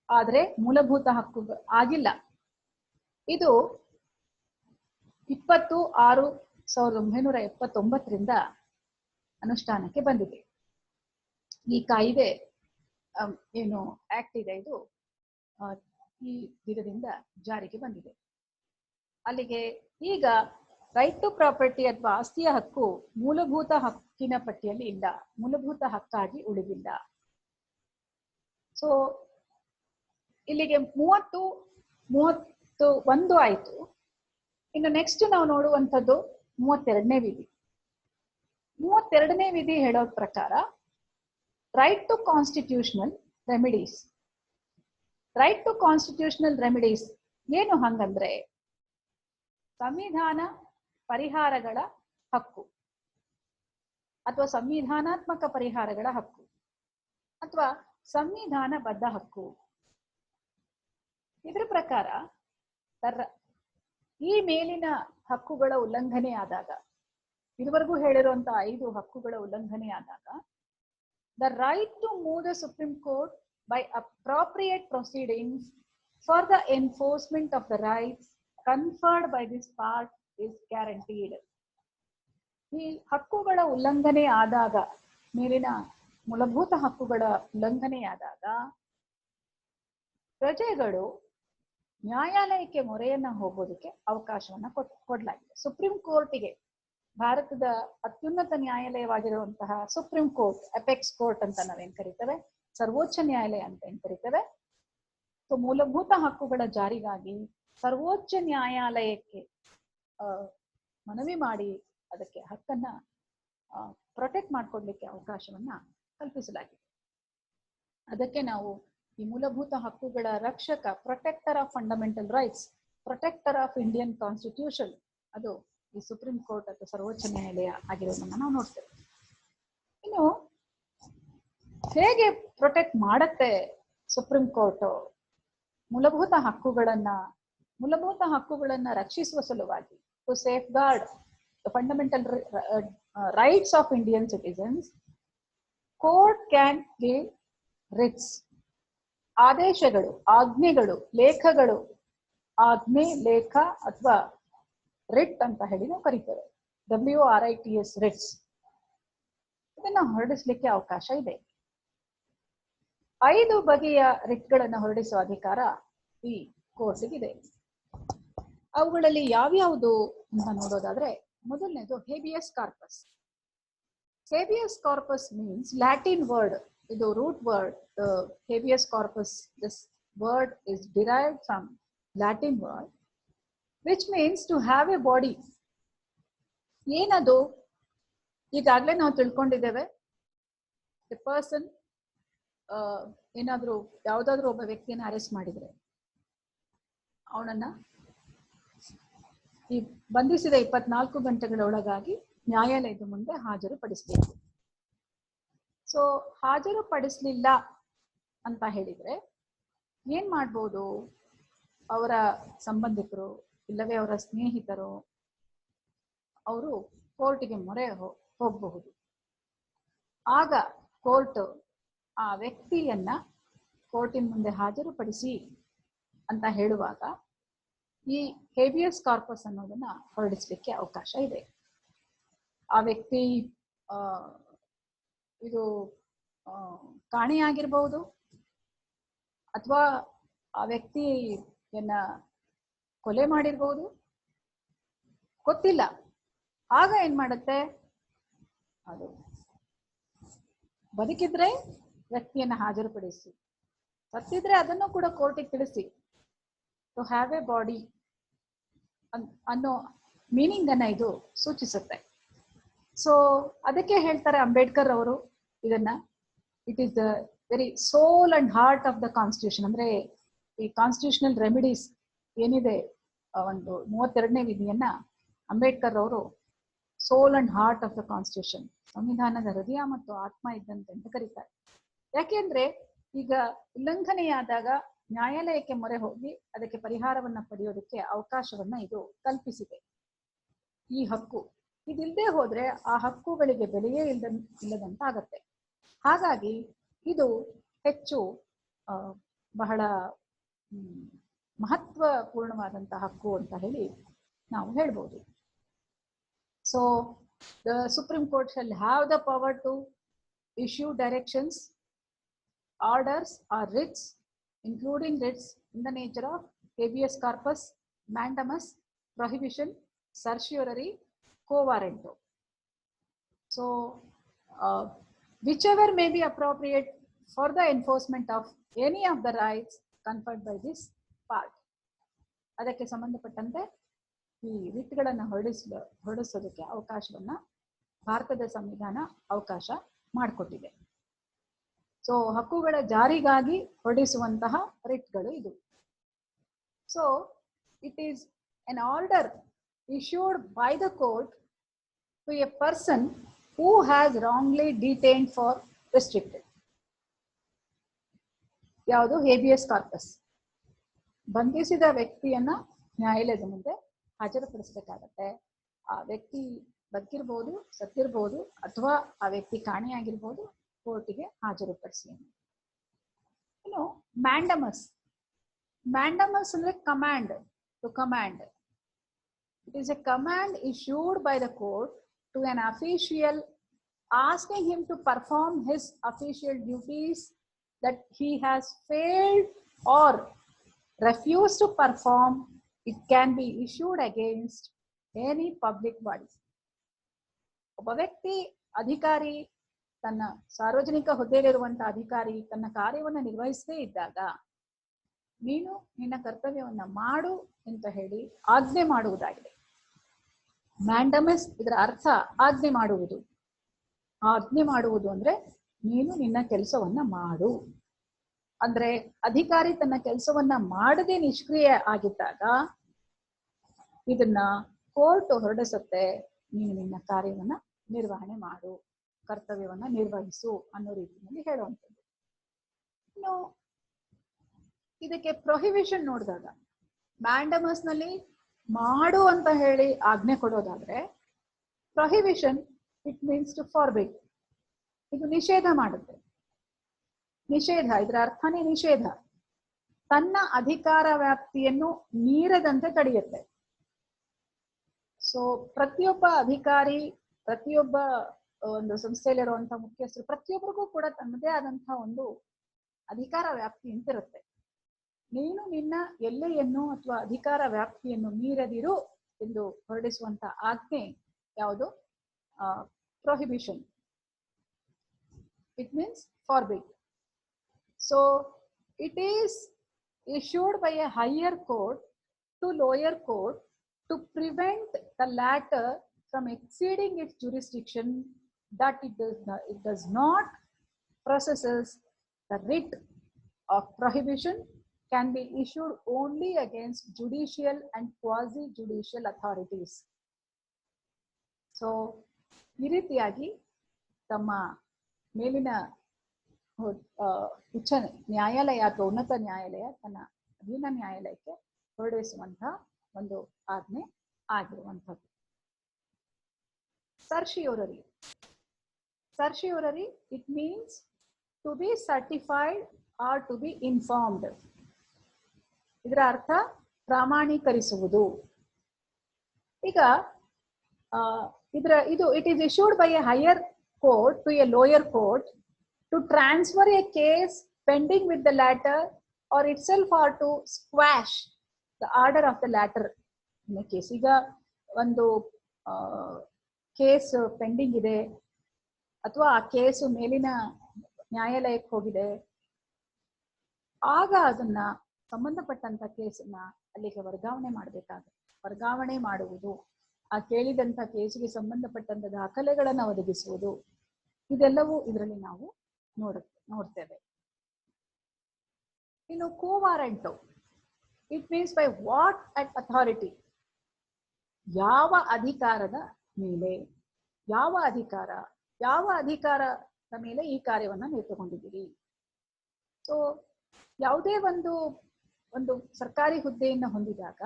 ಆದ್ರೆ ಮೂಲಭೂತ ಹಕ್ಕು ಆಗಿಲ್ಲ. ಇದು 20/6/1979ರಿಂದ ಅನುಷ್ಠಾನಕ್ಕೆ ಬಂದಿದೆ. ಈ ಕಾಯ್ದೆ ಏನು ಆಕ್ಟ್ ಇದೆ, ಇದು ಈ ದಿನದಿಂದ ಜಾರಿಗೆ ಬಂದಿದೆ. ಅಲ್ಲಿಗೆ ಈಗ ರೈಟ್ ಟು ಪ್ರಾಪರ್ಟಿ ಅಥವಾ ಆಸ್ತಿಯ ಹಕ್ಕು ಮೂಲಭೂತ ಹಕ್ಕಿನ ಪಟ್ಟಿಯಲ್ಲಿ ಇಲ್ಲ, ಮೂಲಭೂತ ಹಕ್ಕಾಗಿ ಉಳಿದಿಲ್ಲ. ಸೊ ಇಲ್ಲಿಗೆ 31 ಆಯ್ತು. ಇನ್ನು ನೆಕ್ಸ್ಟ್ ನಾವು ನೋಡುವಂಥದ್ದು 32ನೇ ವಿಧಿ. 32ನೇ ವಿಧಿ ಹೇಳೋದ್ ಪ್ರಕಾರ right to constitutional remedies. Right to constitutional remedies ಏನು ಹಂಗಂದ್ರೆ ಸಂವಿಧಾನ ಪರಿಹಾರಗಳ ಹಕ್ಕು ಅಥವಾ ಸಂವಿಧಾನಾತ್ಮಕ ಪರಿಹಾರಗಳ ಹಕ್ಕು ಅಥವಾ ಸಂವಿಧಾನಬದ್ಧ ಹಕ್ಕು. ಇದರ ಪ್ರಕಾರ ಈ ಮೇಲಿನ ಹಕ್ಕುಗಳ ಉಲ್ಲಂಘನೆ ಆದಾಗ, ಇದುವರೆಗೂ ಹೇಳಿರುವಂತ 5 ಹಕ್ಕುಗಳ ಉಲ್ಲಂಘನೆ ಆದಾಗ, the right to move the Supreme Court by appropriate proceedings for the enforcement of the rights conferred by this part is guaranteed. ಈ ಹಕ್ಕುಗಳ ಉಲ್ಲಂಘನೆ ಆದಾಗ, ಮೇಲಿನ ಮೂಲಭೂತ ಹಕ್ಕುಗಳ ಉಲ್ಲಂಘನೆಯಾದಾಗ ಪ್ರಜೆಗಳು ನ್ಯಾಯಾಲಯಕ್ಕೆ ಮೊರೆಯನ್ನ ಹೋಗೋದಕ್ಕೆ ಅವಕಾಶವನ್ನ ಕೊಡಲಾಗಿದೆ. ಸುಪ್ರೀಂ ಕೋರ್ಟಿಗೆ, ಭಾರತದ ಅತ್ಯುನ್ನತ ನ್ಯಾಯಾಲಯವಾಗಿರುವಂತಹ ಸುಪ್ರೀಂ ಕೋರ್ಟ್, ಅಪೆಕ್ಸ್ ಕೋರ್ಟ್ ಅಂತ ನಾವೇನ್ ಕರಿತೇವೆ, ಸರ್ವೋಚ್ಚ ನ್ಯಾಯಾಲಯ ಅಂತ ಏನ್ ಕರಿತೇವೆ, ಸೊ ಮೂಲಭೂತ ಹಕ್ಕುಗಳ ಜಾರಿಗಾಗಿ ಸರ್ವೋಚ್ಚ ನ್ಯಾಯಾಲಯಕ್ಕೆ ಮನವಿ ಮಾಡಿ ಅದಕ್ಕೆ ಹಕ್ಕನ್ನ ಪ್ರೊಟೆಕ್ಟ್ ಮಾಡ್ಕೊಡ್ಲಿಕ್ಕೆ ಅವಕಾಶವನ್ನ ಕಲ್ಪಿಸಲಾಗಿದೆ. ಅದಕ್ಕೆ ನಾವು ಈ ಮೂಲಭೂತ ಹಕ್ಕುಗಳ ರಕ್ಷಕ, protector of fundamental rights, protector of Indian constitution, ಅದು ಈ ಸುಪ್ರೀಂ ಕೋರ್ಟ್ ಅಥವಾ ಸರ್ವೋಚ್ಚ ನ್ಯಾಯಾಲಯ ಆಗಿರೋದನ್ನ ನಾವು ನೋಡ್ತೇವೆ. ಇನ್ನು ಹೇಗೆ ಪ್ರೊಟೆಕ್ಟ್ ಮಾಡತ್ತೆ ಸುಪ್ರೀಂ ಕೋರ್ಟ್ ಮೂಲಭೂತ ಹಕ್ಕುಗಳನ್ನ ರಕ್ಷಿಸುವ ಸಲುವಾಗಿ, to safeguard the fundamental rights of Indian citizens, court can give writs. ಆದೇಶಗಳು, ಆಜ್ಞೆಗಳು, ಲೇಖಗಳು, ಆಜ್ಞೆ, ಲೇಖ ಅಥವಾ ರಿಟ್ ಅಂತ ಹೇಳಿ ನಾವು ಕರಿತೇವೆ, WRITS ರಿಟ್ಸ್. ಇದನ್ನ ಹೊರಡಿಸ್ಲಿಕ್ಕೆ ಅವಕಾಶ ಇದೆ. 5 ಬಗೆಯ ರಿಟ್ಗಳನ್ನು ಹೊರಡಿಸುವ ಅಧಿಕಾರ ಈ ಕೋರ್ಟ್ಗಿದೆ. ಅವುಗಳಲ್ಲಿ ಯಾವ್ಯಾವುದು ಅಂತ ನೋಡೋದಾದ್ರೆ, ಮೊದಲನೇದು habeas corpus. Habeas corpus means Latin word, ಇದು root word. Habeas corpus, this word is derived from Latin word which means to have a body. ಏನದು? ಈಗಾಗಲೇ ನಾವು ತಿಳ್ಕೊಂಡಿದ್ದೇವೆ, the person ಏನಾದ್ರೂ ಯಾವುದಾದ್ರೂ ಒಬ್ಬ ವ್ಯಕ್ತಿಯನ್ನು ಅರೆಸ್ಟ್ ಮಾಡಿದ್ರೆ ಅವನನ್ನ ಈ ಬಂಧಿಸಿದ 24 ಗಂಟೆಗಳ ಒಳಗಾಗಿ ನ್ಯಾಯಾಲಯದ ಮುಂದೆ ಹಾಜರುಪಡಿಸಬೇಕು. ಸೊ ಹಾಜರುಪಡಿಸಲಿಲ್ಲ ಅಂತ ಹೇಳಿದ್ರೆ ಏನ್ ಮಾಡ್ಬೋದು? ಅವರ ಸಂಬಂಧಿಕರು ಇಲ್ಲವೇ ಅವರ ಸ್ನೇಹಿತರು ಅವರು ಕೋರ್ಟಿಗೆ ಮೊರೆ ಹೋಗಬಹುದು. ಆಗ ಕೋರ್ಟ್ ಆ ವ್ಯಕ್ತಿಯನ್ನ ಕೋರ್ಟಿನ ಮುಂದೆ ಹಾಜರುಪಡಿಸಿ ಅಂತ ಹೇಳುವಾಗ ಈ ಹೇಬಿಯಸ್ ಕಾರ್ಪಸ್ ಅನ್ನೋದನ್ನ ಹೊರಡಿಸ್ಲಿಕ್ಕೆ ಅವಕಾಶ ಇದೆ. ಆ ವ್ಯಕ್ತಿ ಇದು ಕಾಣೆಯಾಗಿರ್ಬಹುದು ಅಥವಾ ಆ ವ್ಯಕ್ತಿಯನ್ನ ಕೊಲೆ ಮಾಡಿರ್ಬೋದು, ಗೊತ್ತಿಲ್ಲ. ಆಗ ಏನ್ ಮಾಡುತ್ತೆ, ಅದು ಬದುಕಿದ್ರೆ ವ್ಯಕ್ತಿಯನ್ನ ಹಾಜರುಪಡಿಸಿ, ಸತ್ತಿದ್ರೆ ಅದನ್ನು ಕೂಡ ಕೋರ್ಟಿಗೆ ತಿಳಿಸಿ. ಟು ಹ್ಯಾವ್ ಎ ಬಾಡಿ ಅನ್ನೋ ಮೀನಿಂಗ್ ಅನ್ನ ಇದು ಸೂಚಿಸುತ್ತೆ. ಸೊ ಅದಕ್ಕೆ ಹೇಳ್ತಾರೆ ಅಂಬೇಡ್ಕರ್ ಅವರು ಇದನ್ನ, it is the very soul and heart of the constitution. ಅಂದ್ರೆ ಈ ಕಾನ್ಸ್ಟಿಟ್ಯೂಷನಲ್ ರೆಮಿಡೀಸ್ ಏನಿದೆ, ಒಂದು 32ನೇ ವಿಧಿಯನ್ನ ಅಂಬೇಡ್ಕರ್ ಅವರು soul and heart of the constitution, ಸಂವಿಧಾನದ ಹೃದಯ ಮತ್ತು ಆತ್ಮ ಇದ್ದಂತೆ ಅಂತ ಕರೀತಾರೆ. ಯಾಕೆಂದ್ರೆ ಈಗ ಉಲ್ಲಂಘನೆಯಾದಾಗ ನ್ಯಾಯಾಲಯಕ್ಕೆ ಮೊರೆ ಹೋಗಿ ಅದಕ್ಕೆ ಪರಿಹಾರವನ್ನ ಪಡೆಯೋದಕ್ಕೆ ಅವಕಾಶವನ್ನ ಇದು ಕಲ್ಪಿಸಿದೆ. ಈ ಹಕ್ಕು ಇದಿಲ್ಲದೆ ಹೋದ್ರೆ ಆ ಹಕ್ಕುಗಳಿಗೆ ಬೆಲೆಯೇ ಇಲ್ಲದಂತಾಗತ್ತೆ. ಹಾಗಾಗಿ ಇದು ಹೆಚ್ಚು ಬಹಳ ಮಹತ್ವಪೂರ್ಣವಾದಂತಹ ಹಕ್ಕು ಅಂತ ಹೇಳಿ ನಾವು ಹೇಳ್ಬೋದು. So the supreme court shall have the power to issue directions, orders or writs, including writs in the nature of habeas corpus, mandamus, prohibition, certiorari, quo warranto. So whichever may be appropriate for the enforcement of any of the rights conferred by this part. ಅದಕ್ಕೆ ಸಂಬಂಧಪಟ್ಟಂತೆ ಈ ರಿಟ್ಗಳನ್ನು ಹೊರಡಿಸೋದಕ್ಕೆ ಅವಕಾಶವನ್ನ ಭಾರತದ ಸಂವಿಧಾನ ಅವಕಾಶ ಮಾಡಿಕೊಟ್ಟಿದೆ. So ಹಕ್ಕುಗಳ ಜಾರಿಗಾಗಿ ಹೊರಡಿಸುವಂತಹ ರಿಟ್ಗಳು ಇದು. So it is an order issued by the court to a person who has wrongly detained for restricted. ಯಾವುದು ಹೇಬಿಯಸ್ ಕಾರ್ಪಸ್. ಬಂಧಿಸಿದ ವ್ಯಕ್ತಿಯನ್ನ ನ್ಯಾಯಾಲಯದ ಮುಂದೆ ಹಾಜರುಪಡಿಸಬೇಕಾಗತ್ತೆ. ಆ ವ್ಯಕ್ತಿ ಬದುಕಿರ್ಬೋದು, ಸತ್ತಿರ್ಬೋದು, ಅಥವಾ ಆ ವ್ಯಕ್ತಿ ಕಾಣೆಯಾಗಿರ್ಬೋದು, ಕೋರ್ಟಿಗೆ ಹಾಜರುಪಡಿಸಿ. ಇನ್ನು ಮ್ಯಾಂಡಮಸ್. ಮ್ಯಾಂಡಮಸ್ ಅಂದ್ರೆ command, to command. It is a command issued by the court to an official asking him to perform his official duties that he has failed or refused to perform. It can be issued against any public body. ಒಬ್ಬ ವ್ಯಕ್ತಿ ಅಧಿಕಾರಿ ತನ್ನ ಸಾರ್ವಜನಿಕ ಹುದ್ದೆಯಲ್ಲಿರುವಂತಹ ಅಧಿಕಾರಿ ತನ್ನ ಕಾರ್ಯವನ್ನು ನಿರ್ವಹಿಸದೇ ಇದ್ದಾಗ ನೀನು ನಿನ್ನ ಕರ್ತವ್ಯವನ್ನ ಮಾಡು ಅಂತ ಹೇಳಿ ಆಜ್ಞೆ ಮಾಡುವುದಾಗಿದೆ. ಮ್ಯಾಂಡಮಸ್ ಇದರ ಅರ್ಥ ಆಜ್ಞೆ ಮಾಡುವುದು. ಆಜ್ಞೆ ಮಾಡುವುದು ಅಂದ್ರೆ ನೀನು ನಿನ್ನ ಕೆಲಸವನ್ನ ಮಾಡು. ಅಂದ್ರೆ ಅಧಿಕಾರಿ ತನ್ನ ಕೆಲಸವನ್ನ ಮಾಡದೆ ನಿಷ್ಕ್ರಿಯ ಆಗಿದ್ದಾಗ ಇದನ್ನ ಕೋರ್ಟ್ ಹೊರಡಿಸುತ್ತೆ, ನೀನು ನಿನ್ನ ಕಾರ್ಯವನ್ನ ನಿರ್ವಹಣೆ ಮಾಡು, ಕರ್ತವ್ಯವನ್ನ ನಿರ್ವಹಿಸು ಅನ್ನೋ ರೀತಿಯಲ್ಲಿ ಹೇಳುವಂಥದ್ದು. ಇನ್ನು ಇದಕ್ಕೆ ಪ್ರೊಹಿಬಿಷನ್ ನೋಡಿದಾಗ ಮ್ಯಾಂಡಮಸ್ ನಲ್ಲಿ ಮಾಡು ಅಂತ ಹೇಳಿ ಆಜ್ಞೆ ಕೊಡೋದಾದ್ರೆ ಪ್ರೊಹಿಬಿಷನ್ ಇಟ್ ಮೀನ್ಸ್ ಟು ಫಾರ್ಬಿಡ್. ಇದು ನಿಷೇಧ ಮಾಡುತ್ತೆ. ನಿಷೇಧ ಇದರ ಅರ್ಥನೇ ನಿಷೇಧ. ತನ್ನ ಅಧಿಕಾರ ವ್ಯಾಪ್ತಿಯನ್ನು ಮೀರದಂತೆ ತಡೆಯುತ್ತೆ. ಸೊ ಪ್ರತಿಯೊಬ್ಬ ಅಧಿಕಾರಿ, ಪ್ರತಿಯೊಬ್ಬ ಒಂದು ಸಂಸ್ಥೆಯಲ್ಲಿರುವಂತಹ ಮುಖ್ಯಸ್ಥರು ಪ್ರತಿಯೊಬ್ಬರಿಗೂ ಕೂಡ ತನ್ನದೇ ಆದಂತಹ ಒಂದು ಅಧಿಕಾರ ವ್ಯಾಪ್ತಿ ಅಂತಿರುತ್ತೆ. ನೀನು ನಿನ್ನ ಎಲ್ಲೆಯನ್ನು ಅಥವಾ ಅಧಿಕಾರ ವ್ಯಾಪ್ತಿಯನ್ನು ಮೀರದಿರು ಎಂದು ಹೊರಡಿಸುವಂತ ಆಜ್ಞೆ ಯಾವುದು? Prohibition. It means forbid. So it is issued by a higher court to lower court to prevent the latter from exceeding its jurisdiction, that it does not processes. The writ of prohibition can be issued only against judicial and quasi-judicial authorities. So ಈ ರೀತಿಯಾಗಿ ತಮ್ಮ ಮೇಲಿನ ಉಚ್ಚ ನ್ಯಾಯಾಲಯ ಅಥವಾ ಉನ್ನತ ನ್ಯಾಯಾಲಯ ತನ್ನ ಅಧೀನ ನ್ಯಾಯಾಲಯಕ್ಕೆ ಹೊರಡಿಸುವಂತಹ ಒಂದು ಆಜ್ಞೆ ಆಗಿರುವಂಥದ್ದು. Certiorari. Certiorari it means to be certified or to be informed. ಇದರ ಅರ್ಥ ಪ್ರಾಮಾಣೀಕರಿಸುವುದು. ಈಗ it is issued by a higher court to a lower court to transfer a case pending with the latter or itself, or to squash the order of the latter in a case. ಈಗ ಒಂದು case pending ಇದೆ ಅಥವಾ ಆ case ಮೇಲಿನ ನ್ಯಾಯಾಲಯಕ್ಕೆ ಹೋಗಿದೆ, ಆಗ ಅದನ್ನ ಸಂಬಂಧಪಟ್ಟಂತ ಕೇಸನ್ನ ಅಲ್ಲಿಗೆ ವರ್ಗಾವಣೆ ಮಾಡಬೇಕಾಗುತ್ತೆ. ವರ್ಗಾವಣೆ ಮಾಡುವುದು, ಆ ಕೇಳಿದಂತ ಕೇಸಿಗೆ ಸಂಬಂಧಪಟ್ಟಂತ ದಾಖಲೆಗಳನ್ನು ಒದಗಿಸುವುದು, ಇದೆಲ್ಲವೂ ಇದರಲ್ಲಿ ನಾವು ನೋಡ್ತೇವೆ. ಇನ್ನು quo warranto, it means by what at authority. ಯಾವ ಅಧಿಕಾರದ ಮೇಲೆ, ಯಾವ ಅಧಿಕಾರದ ಮೇಲೆ ಈ ಕಾರ್ಯವನ್ನ ನೀವು ತಗೊಂಡಿದ್ದೀರಿ. ಸೊ ಯಾವುದೇ ಒಂದು ಸರ್ಕಾರಿ ಹುದ್ದೆಯನ್ನು ಹೊಂದಿದಾಗ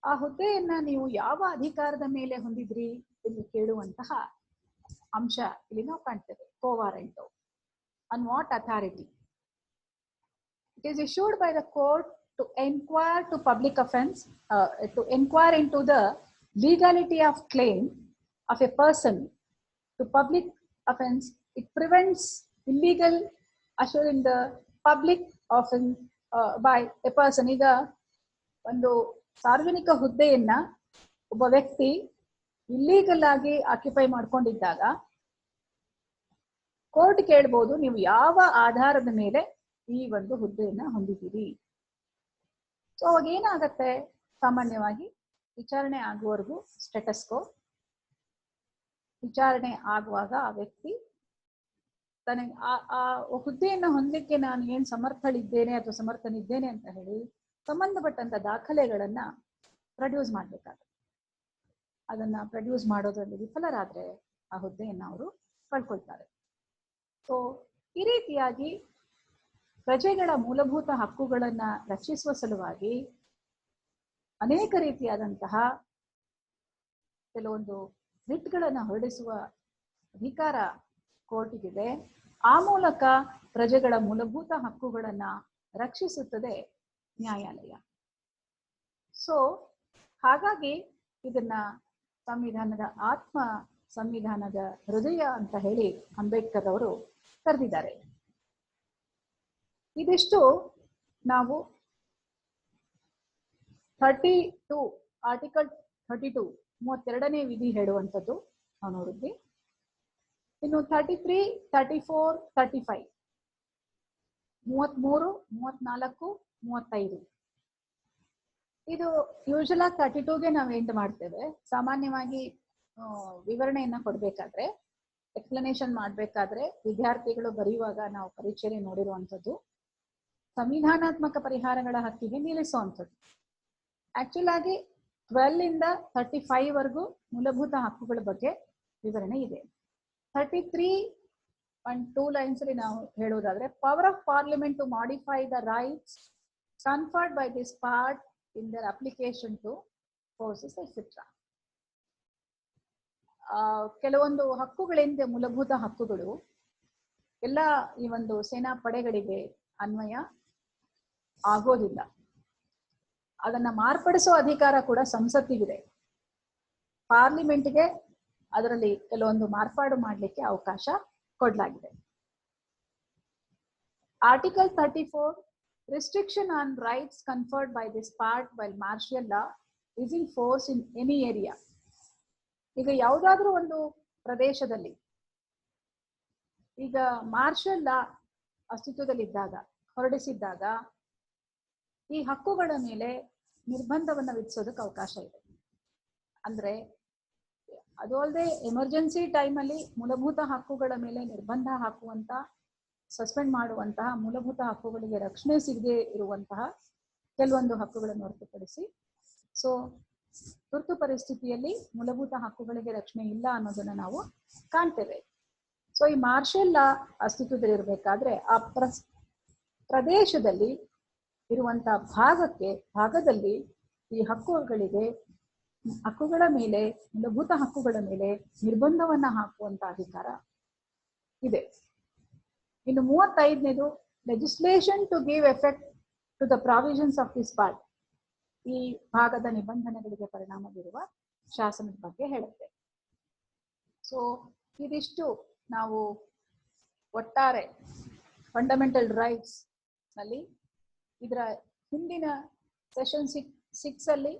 ಆ ಹುದ್ದೆಯನ್ನ ನೀವು ಯಾವ ಅಧಿಕಾರದ ಮೇಲೆ ಹೊಂದಿದ್ರಿ ಎಂದು ಕೇಳುವಂತಹ ಅಂಶ ಇಲ್ಲಿ ನಾವು ಕಾಣ್ತೇವೆ. Quo warranto, on what authority. It is issued by the court to inquire to public offense, to inquire into the legality of claim of a person to public offense. It prevents illegal assuring the public offense by a person. ಈಗ ಒಂದು ಸಾರ್ವಜನಿಕ ಹುದ್ದೆಯನ್ನ ಒಬ್ಬ ವ್ಯಕ್ತಿ illegal ಆಗಿ occupy ಮಾಡ್ಕೊಂಡಿದ್ದಾಗ court ಕೇಳ್ಬೋದು, ನೀವು ಯಾವ ಆಧಾರದ ಮೇಲೆ ಈ ಒಂದು ಹುದ್ದೆಯನ್ನ ಹೊಂದಿದ್ದೀರಿ. ಸೊ ಅವಾಗ ಏನಾಗತ್ತೆ, ಸಾಮಾನ್ಯವಾಗಿ ವಿಚಾರಣೆ ಆಗುವವರೆಗೂ ಸ್ಟೇಟಸ್ಕೋ. ವಿಚಾರಣೆ ಆಗುವಾಗ ಆ ವ್ಯಕ್ತಿ ತನಗೆ ಆ ಹುದ್ದೆಯನ್ನು ಹೊಂದಲಿಕ್ಕೆ ನಾನು ಏನು ಸಮರ್ಥಳಿದ್ದೇನೆ ಅಥವಾ ಸಮರ್ಥನಿದ್ದೇನೆ ಅಂತ ಹೇಳಿ ಸಂಬಂಧಪಟ್ಟಂತ ದಾಖಲೆಗಳನ್ನ ಪ್ರೊಡ್ಯೂಸ್ ಮಾಡ್ಬೇಕಾಗುತ್ತೆ. ಅದನ್ನ ಪ್ರೊಡ್ಯೂಸ್ ಮಾಡೋದ್ರಲ್ಲಿ ವಿಫಲರಾದ್ರೆ ಆ ಹುದ್ದೆಯನ್ನು ಅವರು ಕಳ್ಕೊಳ್ತಾರೆ. ಸೊ ಈ ರೀತಿಯಾಗಿ ಪ್ರಜೆಗಳ ಮೂಲಭೂತ ಹಕ್ಕುಗಳನ್ನ ರಕ್ಷಿಸುವ ಸಲುವಾಗಿ ಅನೇಕ ರೀತಿಯಾದಂತಹ ಕೆಲವೊಂದು ರಿಟ್ಗಳನ್ನ ಹೊರಡಿಸುವ ಅಧಿಕಾರ ಕೋರ್ಟಿಗಿದೆ. ಆ ಮೂಲಕ ಪ್ರಜೆಗಳ ಮೂಲಭೂತ ಹಕ್ಕುಗಳನ್ನ ರಕ್ಷಿಸುತ್ತದೆ ನ್ಯಾಯಾಲಯ. ಸೊ ಹಾಗಾಗಿ ಇದನ್ನ ಸಂವಿಧಾನದ ಆತ್ಮ, ಸಂವಿಧಾನದ ಹೃದಯ ಅಂತ ಹೇಳಿ ಅಂಬೇಡ್ಕರ್ ಅವರು ಕರೆದಿದ್ದಾರೆ. ಇದಿಷ್ಟು ನಾವು 32 ಆರ್ಟಿಕಲ್ 32 32ನೇ ವಿಧಿ ಹೇಳುವಂಥದ್ದು ನಾವು ನೋಡಿದ್ವಿ. ಇನ್ನು 33, 34, 35 33, 34, 35 ಇದು ಯೂಶಲ್ ಆಗಿ 32ಗೆ ನಾವು ಎಂಡ್ ಮಾಡ್ತೇವೆ. ಸಾಮಾನ್ಯವಾಗಿ ವಿವರಣೆಯನ್ನ ಕೊಡ್ಬೇಕಾದ್ರೆ, ಎಕ್ಸ್ಪ್ಲನೇಷನ್ ಮಾಡ್ಬೇಕಾದ್ರೆ ವಿದ್ಯಾರ್ಥಿಗಳು ಬರೆಯುವಾಗ ನಾವು ಪರೀಕ್ಷೆಯಲ್ಲಿ ನೋಡಿರುವಂಥದ್ದು ಸಂವಿಧಾನಾತ್ಮಕ ಪರಿಹಾರಗಳ ಹಕ್ಕಿಗೆ ನಿಲ್ಲಿಸುವಂಥದ್ದು. ಆಕ್ಚುಲ್ ಆಗಿ 12 ಇಂದ 35 ವರೆಗೂ ಮೂಲಭೂತ ಹಕ್ಕುಗಳ ಬಗ್ಗೆ ವಿವರಣೆ ಇದೆ. 33 and 2 lines ಅಲ್ಲಿ ನಾವು ಹೇಳುವುದಾದ್ರೆ, power of parliament to modify the rights conferred by this part in their application to forces etcetera. ಕೆಲವೊಂದು ಹಕ್ಕುಗಳಿಂದ ಮೂಲಭೂತ ಹಕ್ಕುಗಳು ಎಲ್ಲ ಈ ಒಂದು ಸೇನಾ ಪಡೆಗಳಿಗೆ ಅನ್ವಯ ಆಗೋದಿಲ್ಲ. ಅದನ್ನ ಮಾರ್ಪಡಿಸೋ ಅಧಿಕಾರ ಕೂಡ ಸಂಸತ್ತಿಗಿದೆ. ಪಾರ್ಲಿಮೆಂಟ್ಗೆ ಅದರಲ್ಲಿ ಕೆಲವೊಂದು ಮಾರ್ಪಾಡು ಮಾಡಲಿಕ್ಕೆ ಅವಕಾಶ ಕೊಡಲಾಗಿದೆ. Article 34 restriction on rights conferred by this part while martial law is in force in any area. ಈಗ ಯಾವುದಾದ್ರೂ ಒಂದು ಪ್ರದೇಶದಲ್ಲಿ ಈಗ ಮಾರ್ಷಲ್ ಲಾ ಅಸ್ತಿತ್ವದಲ್ಲಿದ್ದಾಗ, ಹೊರಡಿಸಿದ್ದಾಗ ಈ ಹಕ್ಕುಗಳ ಮೇಲೆ ನಿರ್ಬಂಧವನ್ನ ವಿಧಿಸೋದಕ್ಕೆ ಅವಕಾಶ ಇದೆ. ಅಂದ್ರೆ ಅದು ಅಲ್ಲದೆ ಎಮರ್ಜೆನ್ಸಿ ಟೈಮಲ್ಲಿ ಮೂಲಭೂತ ಹಕ್ಕುಗಳ ಮೇಲೆ ನಿರ್ಬಂಧ ಹಾಕುವಂತ, ಸಸ್ಪೆಂಡ್ ಮಾಡುವಂತಹ, ಮೂಲಭೂತ ಹಕ್ಕುಗಳಿಗೆ ರಕ್ಷಣೆ ಸಿಗದೆ ಇರುವಂತಹ ಕೆಲವೊಂದು ಹಕ್ಕುಗಳನ್ನು ಹೊರತುಪಡಿಸಿ, ಸೊ ತುರ್ತು ಪರಿಸ್ಥಿತಿಯಲ್ಲಿ ಮೂಲಭೂತ ಹಕ್ಕುಗಳಿಗೆ ರಕ್ಷಣೆ ಇಲ್ಲ ಅನ್ನೋದನ್ನ ನಾವು ಕಾಣ್ತೇವೆ. ಸೊ ಈ ಮಾರ್ಷಲ್ ಲಾ ಅಸ್ತಿತ್ವದಲ್ಲಿರಬೇಕಾದ್ರೆ ಆ ಪ್ರದೇಶದಲ್ಲಿ ಇರುವಂತಹ ಭಾಗದಲ್ಲಿ ಈ ಹಕ್ಕುಗಳ ಮೇಲೆ, ಮೂಲಭೂತ ಹಕ್ಕುಗಳ ಮೇಲೆ ನಿರ್ಬಂಧವನ್ನ ಹಾಕುವಂತ ಅಧಿಕಾರ ಇದೆ. ಇನ್ನು 35ನೇದು legislation to give effect to the provisions of this part. ಈ ಭಾಗದ ನಿಬಂಧನೆಗಳಿಗೆ ಪರಿಣಾಮ ಬೀರುವ ಶಾಸನದ ಬಗ್ಗೆ ಹೇಳುತ್ತೆ. ಸೊ ಇದಿಷ್ಟು ನಾವು ಒಟ್ಟಾರೆ ಫಂಡಮೆಂಟಲ್ ರೈಟ್ಸ್ ನಲ್ಲಿ ಇದರ ಹಿಂದಿನ ಸೆಷನ್ 6 ಅಲ್ಲಿ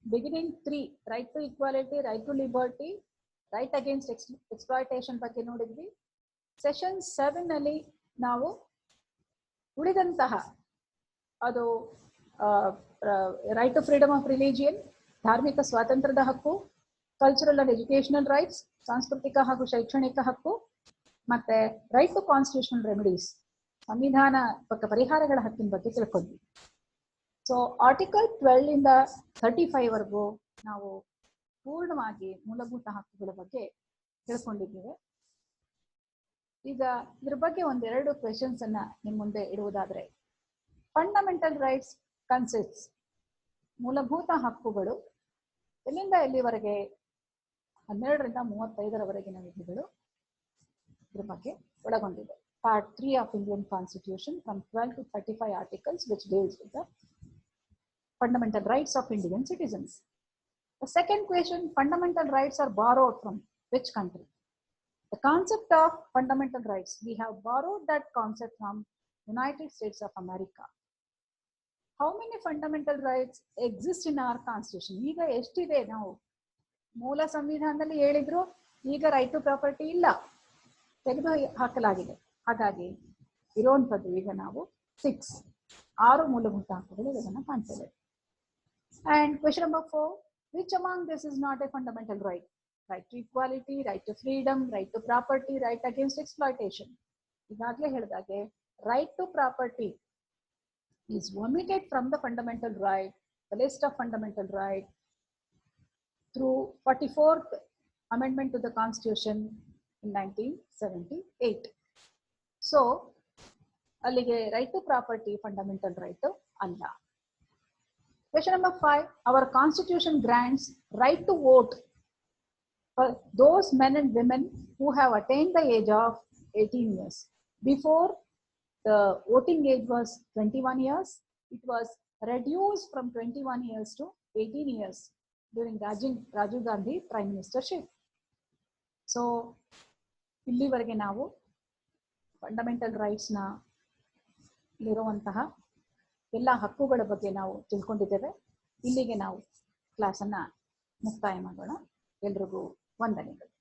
beginning 3 right to equality, right to liberty, right against exploitation ಬಗ್ಗೆ ನೋಡಿದ್ವಿ. ಸೆಷನ್ 7 ಅಲ್ಲಿ ನಾವು ಉಳಿದಂತಹ ಅದು right to freedom of religion, ಧಾರ್ಮಿಕ ಸ್ವಾತಂತ್ರ್ಯದ ಹಕ್ಕು, ಕಲ್ಚರಲ್ ಅಂಡ್ ಎಜುಕೇಶನಲ್ ರೈಟ್ಸ್, ಸಾಂಸ್ಕೃತಿಕ ಹಾಗೂ ಶೈಕ್ಷಣಿಕ ಹಕ್ಕು, ಮತ್ತೆ ರೈಟ್ ಟು ಕಾನ್ಸ್ಟಿಟ್ಯೂಷನಲ್ ರೆಮಿಡೀಸ್, ಸಂವಿಧಾನಾತ್ಮಕ ಪರಿಹಾರಗಳ ಹಕ್ಕಿನ ಬಗ್ಗೆ ತಿಳ್ಕೊಂಡ್ವಿ. ಸೊ ಆರ್ಟಿಕಲ್ 12 ಇಂದ 35 ವರೆಗೂ ನಾವು ಪೂರ್ಣವಾಗಿ ಮೂಲಭೂತ ಹಕ್ಕುಗಳ ಬಗ್ಗೆ ತಿಳ್ಕೊಂಡಿದ್ದೇವೆ. ಈಗ ಇದ್ರ ಬಗ್ಗೆ ಒಂದೆರಡು ಕ್ವೆಶನ್ಸ್ ಅನ್ನ ನಿಮ್ಮ ಮುಂದೆ ಇಡುವುದಾದ್ರೆ, ಫಂಡಮೆಂಟಲ್ ರೈಟ್ಸ್ ಕನ್ಸಿಸ್ಟ್ಸ್, ಮೂಲಭೂತ ಹಕ್ಕುಗಳು ಎಲ್ಲಿಂದ ಎಲ್ಲಿವರೆಗೆ 12 ರಿಂದ 35ರವರೆಗಿನ ವಿಧಿಗಳು ಇದ್ರ ಬಗ್ಗೆ ಒಳಗೊಂಡಿದೆ. Part 3 of Indian Constitution from 12 to 35 articles which deals with the fundamental rights of Indian citizens. The second question, fundamental rights are borrowed from which country? The concept of fundamental rights, we have borrowed that concept from United States of America. How many fundamental rights exist in our constitution? ಈಗ ಎಷ್ಟಿದೆ? ನಾವು ಮೂಲ ಸಂವಿಧಾನದಲ್ಲಿ ಹೇಳಿದ್ರು, ಈಗ right to property ಇಲ್ಲ, ತೆಗೆದು ಹಾಕಲಾಗಿದೆ. ಹಾಗಾಗಿ ಇರುವಂಥದ್ದು ಈಗ ನಾವು 6 ಮೂಲಭೂತ ಹಕ್ಕುಗಳು ಇದನ್ನ ಕಾಣ್ತೇವೆ. And question number 4, which among this is not a fundamental right? Right to equality, right to freedom, right to property, right against exploitation. ಈಗಾಗಲೇ ಹೇಳಿದಾಗೆ right to property is omitted from the fundamental right, the list of fundamental right through 44th amendment to the constitution in 1978. So ಅಲ್ಲಿಗೆ right to property fundamental right ಅಲ್ಲ. Question number 5, our constitution grants right to vote for those men and women who have attained the age of 18 years. Before, the voting age was 21 years. It was reduced from 21 years to 18 years during Rajiv Gandhi prime ministership. So, ಇಲ್ಲಿವರೆಗೆ ನಾವು fundamental ರೈಟ್ಸ್ನ ಇರುವಂತಹ ಎಲ್ಲ ಹಕ್ಕುಗಳ ಬಗ್ಗೆ ನಾವು ತಿಳ್ಕೊಂಡಿದ್ದೇವೆ. ಇಲ್ಲಿಗೆ ನಾವು ಕ್ಲಾಸನ್ನು ಮುಕ್ತಾಯ ಮಾಡೋಣ. ಎಲ್ರಿಗೂ ವಂದನೆಗಳು.